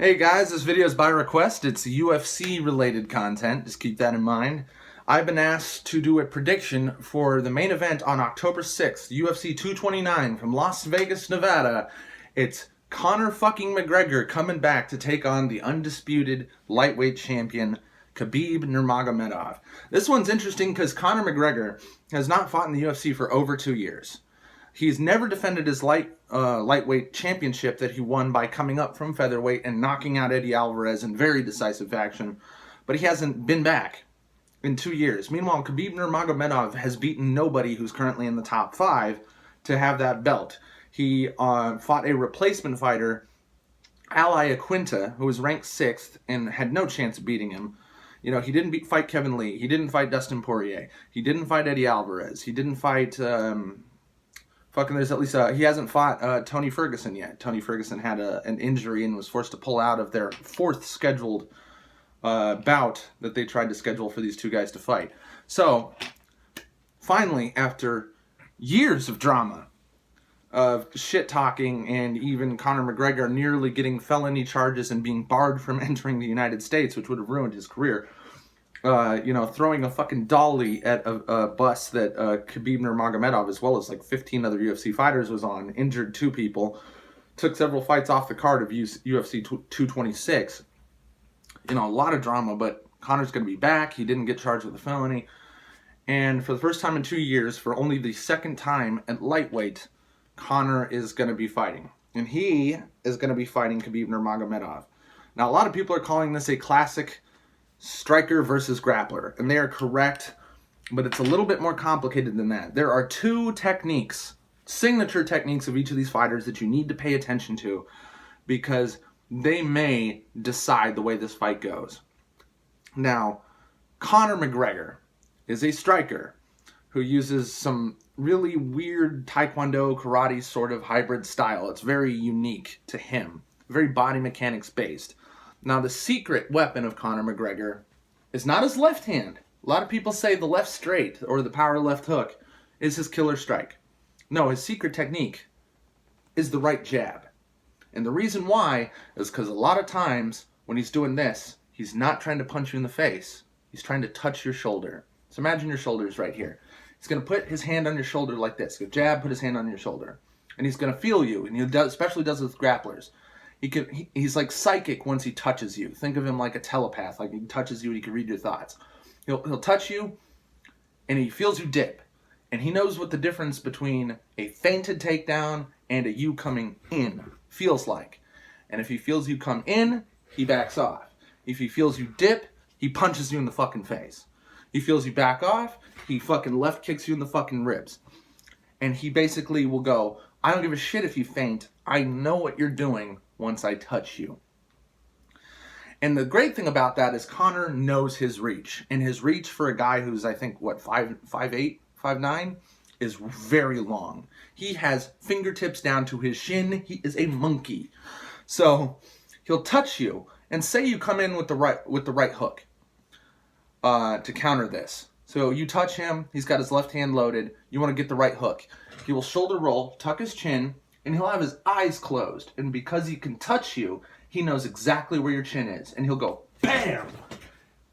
Hey guys, this video is by request. It's UFC related content, just keep that in mind. I've been asked to do a prediction for the main event on October 6th, UFC 229 from Las Vegas, Nevada. It's Conor fucking McGregor coming back to take on the undisputed lightweight champion, Khabib Nurmagomedov. This one's interesting because Conor McGregor has not fought in the UFC for over 2 years. He's never defended his lightweight championship that he won by coming up from featherweight and knocking out Eddie Alvarez in very decisive fashion, but he hasn't been back in 2 years. Meanwhile, Khabib Nurmagomedov has beaten nobody who's currently in the top 5 to have that belt. He fought a replacement fighter, Ally Aquinta, who was ranked 6th and had no chance of beating him. You know, he didn't fight Kevin Lee. He didn't fight Dustin Poirier. He didn't fight Eddie Alvarez. He didn't fight... he hasn't fought Tony Ferguson yet. Tony Ferguson had an injury and was forced to pull out of their 4th scheduled bout that they tried to schedule for these two guys to fight. So, finally, after years of drama, of shit-talking, and even Conor McGregor nearly getting felony charges and being barred from entering the United States, which would have ruined his career, throwing a fucking dolly at a bus that Khabib Nurmagomedov, as well as like 15 other UFC fighters, was on, injured 2 people, took several fights off the card of UFC 226. You know, a lot of drama, but Conor's going to be back. He didn't get charged with a felony. And for the first time in 2 years, for only the second time at lightweight, Conor is going to be fighting. And he is going to be fighting Khabib Nurmagomedov. Now, a lot of people are calling this a classic striker versus grappler, and they are correct, but it's a little bit more complicated than that. There are 2 techniques, signature techniques of each of these fighters that you need to pay attention to because they may decide the way this fight goes. Now, Conor McGregor is a striker who uses some really weird Taekwondo karate sort of hybrid style. It's very unique to him, very body mechanics based. Now, the secret weapon of Conor McGregor is not his left hand. A lot of people say the left straight or the power left hook is his killer strike. No, his secret technique is the right jab. And the reason why is because a lot of times when he's doing this, he's not trying to punch you in the face. He's trying to touch your shoulder. So imagine your shoulder's right here. He's going to put his hand on your shoulder like this. Go jab, put his hand on your shoulder. And he's going to feel you. And he especially does it with grapplers. He's like psychic once he touches you. Think of him like a telepath. Like he touches you and he can read your thoughts. He'll touch you and he feels you dip. And he knows what the difference between a feinted takedown and a you coming in feels like. And if he feels you come in, he backs off. If he feels you dip, he punches you in the fucking face. He feels you back off, he fucking left kicks you in the fucking ribs. And he basically will go, I don't give a shit if you feint. I know what you're doing once I touch you. And the great thing about that is Conor knows his reach. And his reach for a guy who's, I think, 5'8", 5'9", is very long. He has fingertips down to his shin. He is a monkey. So he'll touch you and say you come in with the right hook to counter this. So you touch him, he's got his left hand loaded, you want to get the right hook. He will shoulder roll, tuck his chin, and he'll have his eyes closed. And because he can touch you, he knows exactly where your chin is. And he'll go, BAM!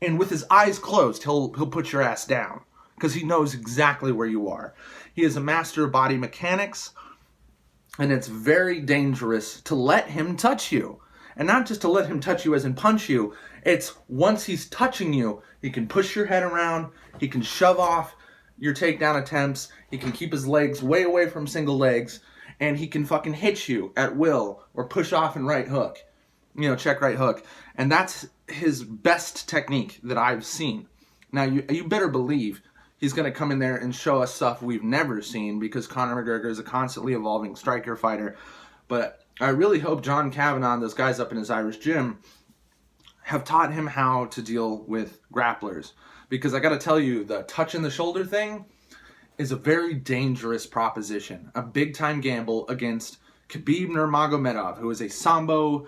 And with his eyes closed, he'll put your ass down. Because he knows exactly where you are. He is a master of body mechanics. And it's very dangerous to let him touch you. And not just to let him touch you as in punch you. It's once he's touching you, he can push your head around. He can shove off your takedown attempts. He can keep his legs way away from single legs. And he can fucking hit you at will or push off and right hook. You know, check right hook. And that's his best technique that I've seen. Now, you better believe he's going to come in there and show us stuff we've never seen because Conor McGregor is a constantly evolving striker fighter. But I really hope John Kavanagh and those guys up in his Irish gym have taught him how to deal with grapplers. Because I got to tell you, the touch in the shoulder thing is a very dangerous proposition. A big-time gamble against Khabib Nurmagomedov, who is a Sambo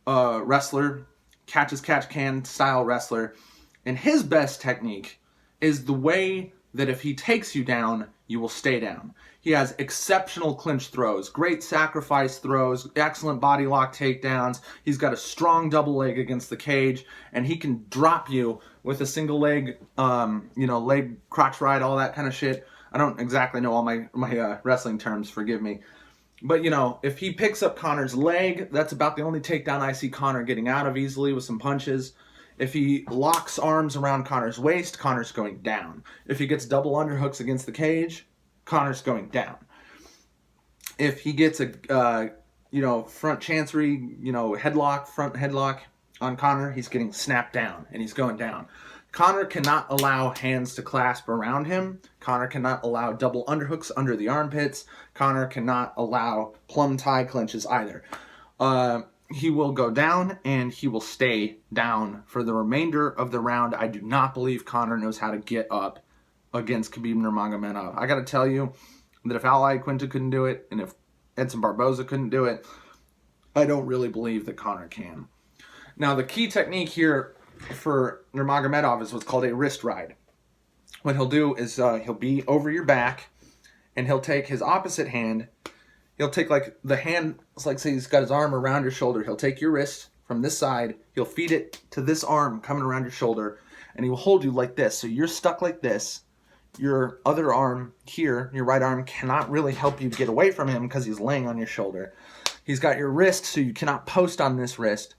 wrestler, catch-as-catch-can style wrestler. And his best technique is the way that if he takes you down, you will stay down. He has exceptional clinch throws, great sacrifice throws, excellent body lock takedowns. He's got a strong double leg against the cage, and he can drop you with a single leg, leg crotch ride, all that kind of shit. I don't exactly know all my wrestling terms, forgive me. But, if he picks up Conor's leg, that's about the only takedown I see Conor getting out of easily with some punches. If he locks arms around Conor's waist, Conor's going down. If he gets double underhooks against the cage, Conor's going down. If he gets a, front chancery, front headlock on Conor, he's getting snapped down and he's going down. Conor cannot allow hands to clasp around him. Conor cannot allow double underhooks under the armpits. Conor cannot allow plum tie clinches either. He will go down and he will stay down for the remainder of the round. I do not believe Conor knows how to get up against Khabib Nurmagomedov. I got to tell you that if Al Iaquinta couldn't do it and if Edson Barboza couldn't do it, I don't really believe that Conor can. Now, the key technique here for Nurmagomedov is what's called a wrist ride. What he'll do is he'll be over your back and he'll take his opposite hand. He'll take the hand, it's like say he's got his arm around your shoulder. He'll take your wrist from this side. He'll feed it to this arm coming around your shoulder. And he will hold you like this. So you're stuck like this. Your other arm here, your right arm, cannot really help you get away from him because he's laying on your shoulder. He's got your wrist, so you cannot post on this wrist.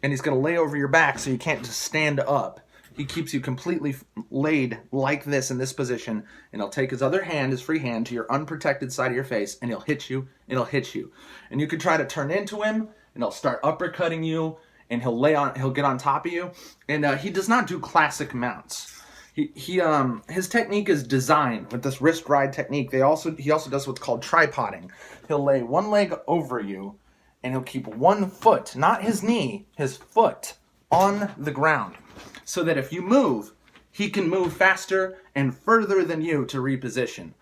And he's going to lay over your back so you can't just stand up. He keeps you completely laid like this in this position, and he'll take his other hand, his free hand, to your unprotected side of your face, and he'll hit you, and he'll hit you. And you can try to turn into him, and he'll start uppercutting you, and he'll get on top of you. And he does not do classic mounts. His technique is designed with this wrist ride technique. He also does what's called tripoding. He'll lay one leg over you, and he'll keep one foot, not his knee, his foot, on the ground. So that if you move, he can move faster and further than you to reposition.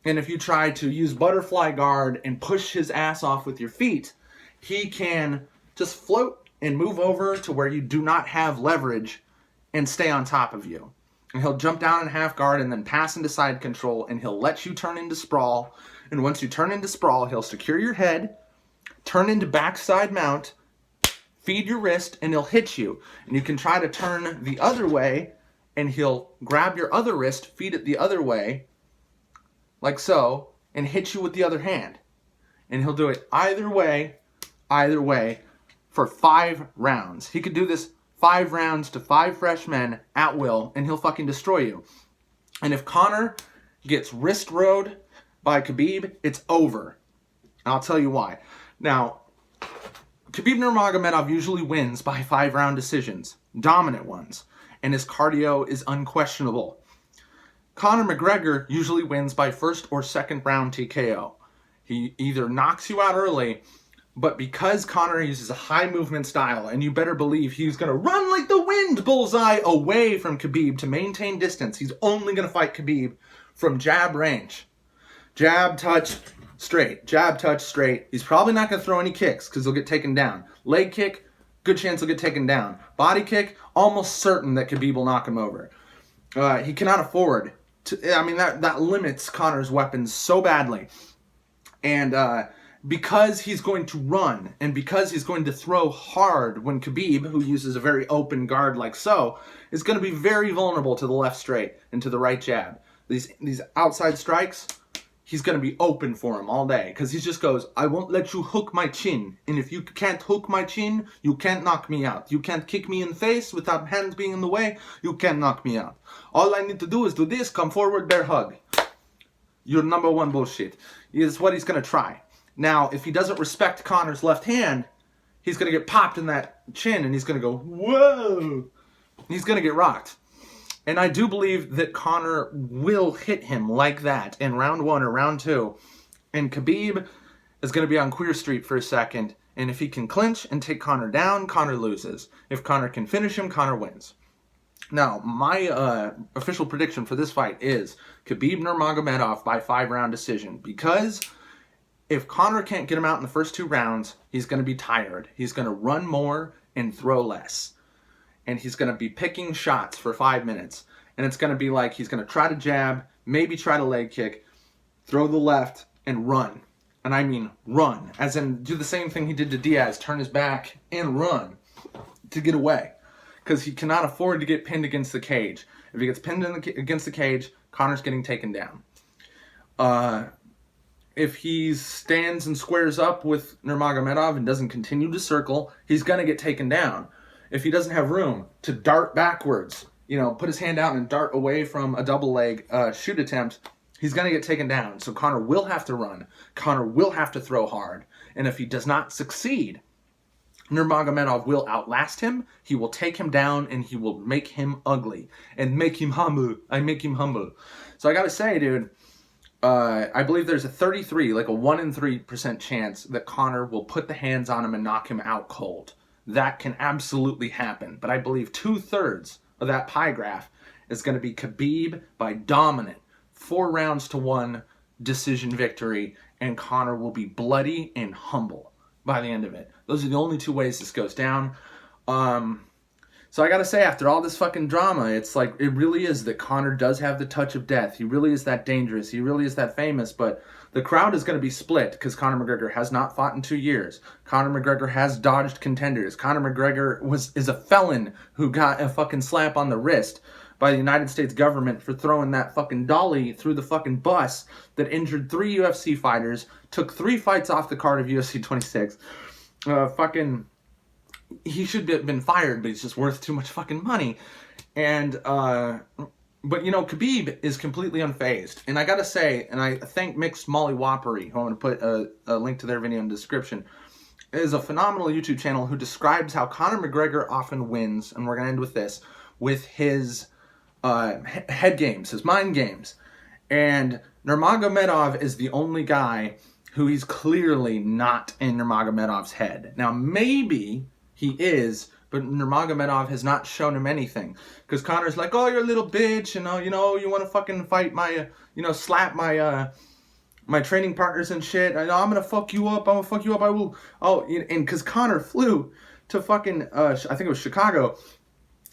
And if you try to use butterfly guard and push his ass off with your feet, he can just float and move over to where you do not have leverage and stay on top of you. And he'll jump down in half guard and then pass into side control, and he'll let you turn into sprawl. And once you turn into sprawl, he'll secure your head, turn into backside mount, feed your wrist, and he'll hit you. And you can try to turn the other way, and he'll grab your other wrist, feed it the other way, like so, and hit you with the other hand. And he'll do it either way, for 5 rounds. He could do this 5 rounds to 5 fresh men at will, and he'll fucking destroy you. And if Conor gets wrist rode by Khabib, it's over. And I'll tell you why. Now, Khabib Nurmagomedov usually wins by 5-round decisions, dominant ones, and his cardio is unquestionable. Conor McGregor usually wins by 1st or 2nd round TKO. He either knocks you out early, but because Conor uses a high movement style, and you better believe he's going to run like the wind bullseye away from Khabib to maintain distance, he's only going to fight Khabib from jab range. Jab, touch, straight. Jab, touch, straight. He's probably not going to throw any kicks because he'll get taken down. Leg kick, good chance he'll get taken down. Body kick, almost certain that Khabib will knock him over. He cannot afford to, that limits Conor's weapons so badly. And because he's going to run and because he's going to throw hard when Khabib, who uses a very open guard like so, is going to be very vulnerable to the left straight and to the right jab. These outside strikes, he's going to be open for him all day because he just goes, I won't let you hook my chin. And if you can't hook my chin, you can't knock me out. You can't kick me in the face without hands being in the way. You can't knock me out. All I need to do is do this, come forward, bear hug. You're number one bullshit. Is what he's going to try. Now, if he doesn't respect Conor's left hand, he's going to get popped in that chin and he's going to go, whoa. He's going to get rocked. And I do believe that Conor will hit him like that in round 1 or round 2. And Khabib is going to be on Queer Street for a second. And if he can clinch and take Conor down, Conor loses. If Conor can finish him, Conor wins. Now, my official prediction for this fight is Khabib Nurmagomedov by 5-round decision. Because if Conor can't get him out in the first 2 rounds, he's going to be tired. He's going to run more and throw less. And he's going to be picking shots for 5 minutes. And it's going to be like he's going to try to jab, maybe try to leg kick. throw the left, and run. And I mean run. As in, do the same thing he did to Diaz, turn his back and run to get away. Because he cannot afford to get pinned against the cage. If he gets pinned against the cage, Conor's getting taken down. If he stands and squares up with Nurmagomedov and doesn't continue to circle, he's going to get taken down. If he doesn't have room to dart backwards, put his hand out and dart away from a double leg shoot attempt, he's going to get taken down. So Conor will have to run. Conor will have to throw hard. And if he does not succeed, Nurmagomedov will outlast him, he will take him down, and he will make him ugly. And make him humble. I make him humble. So I gotta say, dude, I believe there's a 1 in 3% chance that Conor will put the hands on him and knock him out cold. That can absolutely happen. But I believe 2/3 of that pie graph is going to be Khabib by dominant 4-1 decision victory, and Conor will be bloody and humble by the end of it. Those are the only 2 ways this goes down. So I gotta say, after all this fucking drama, it's like, it really is that Conor does have the touch of death. He really is that dangerous. He really is that famous. But the crowd is going to be split because Conor McGregor has not fought in 2 years. Conor McGregor has dodged contenders. Conor McGregor is a felon who got a fucking slap on the wrist by the United States government for throwing that fucking dolly through the fucking bus that injured 3 UFC fighters, took 3 fights off the card of UFC 26. He should have been fired, but he's just worth too much fucking money. And, but Khabib is completely unfazed. And I gotta say, and I thank Mixed Molly Whoppery, who I'm gonna put a link to their video in the description, is a phenomenal YouTube channel who describes how Conor McGregor often wins, and we're gonna end with this, with his head games, his mind games. And Nurmagomedov is the only guy who he's clearly not in Nurmagomedov's head. Now, maybe he is, but Nurmagomedov has not shown him anything. Because Conor's like, oh, you're a little bitch, you want to fucking fight my, slap my, my training partners and shit. I'm going to fuck you up, I will. Oh, and because Conor flew to fucking, I think it was Chicago,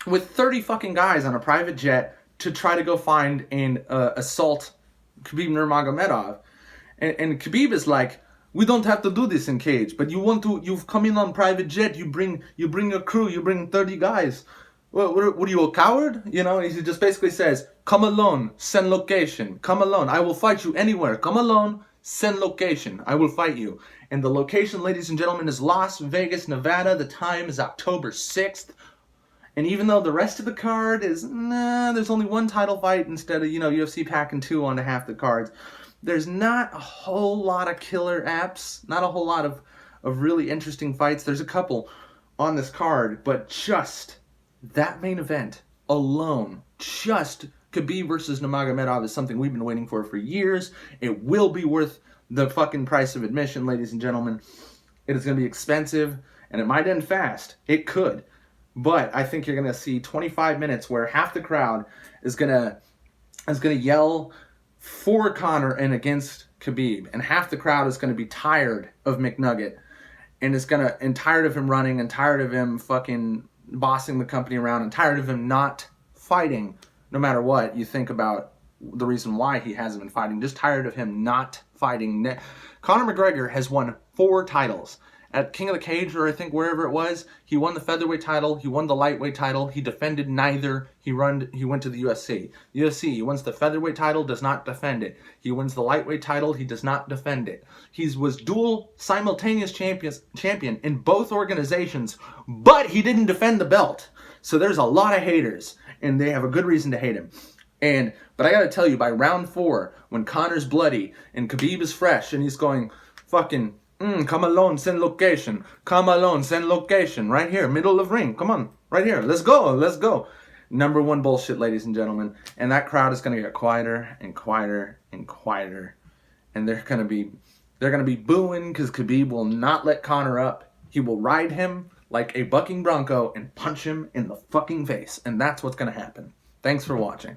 with 30 fucking guys on a private jet to try to go find and assault Khabib Nurmagomedov. And Khabib is like, we don't have to do this in cage, but you've come in on private jet, you bring a crew, you bring 30 guys. What are you, a coward? He just basically says, come alone, send location, come alone, I will fight you anywhere, come alone, send location, I will fight you. And the location, ladies and gentlemen, is Las Vegas, Nevada. The time is October 6th. And even though the rest of the card is, there's only 1 title fight instead of, UFC packing 2 onto half the cards. There's not a whole lot of killer apps, not a whole lot of really interesting fights. There's a couple on this card, but just that main event alone, just Khabib versus Nurmagomedov is something we've been waiting for years. It will be worth the fucking price of admission, ladies and gentlemen. It is going to be expensive, and it might end fast. It could. But I think you're going to see 25 minutes where half the crowd is going to yell for Conor and against Khabib, and half the crowd is going to be tired of McNugget and tired of him running, and tired of him fucking bossing the company around, and tired of him not fighting no matter what you think about the reason why he hasn't been fighting. Just tired of him not fighting. Conor McGregor has won 4 titles. At King of the Cage, or I think wherever it was, he won the featherweight title, he won the lightweight title, he defended neither, he went to the UFC. He wins the featherweight title, does not defend it. He wins the lightweight title, he does not defend it. He was dual simultaneous champion in both organizations, but he didn't defend the belt. So there's a lot of haters, and they have a good reason to hate him. But I gotta tell you, by round 4, when Conor's bloody and Khabib is fresh and he's going fucking, come alone, send location. Come alone, send location. Right here, middle of ring. Come on, right here. Let's go, let's go. Number 1 bullshit, ladies and gentlemen. And that crowd is gonna get quieter and quieter and quieter. And they're gonna be booing because Khabib will not let Conor up. He will ride him like a bucking bronco and punch him in the fucking face. And that's what's gonna happen. Thanks for watching.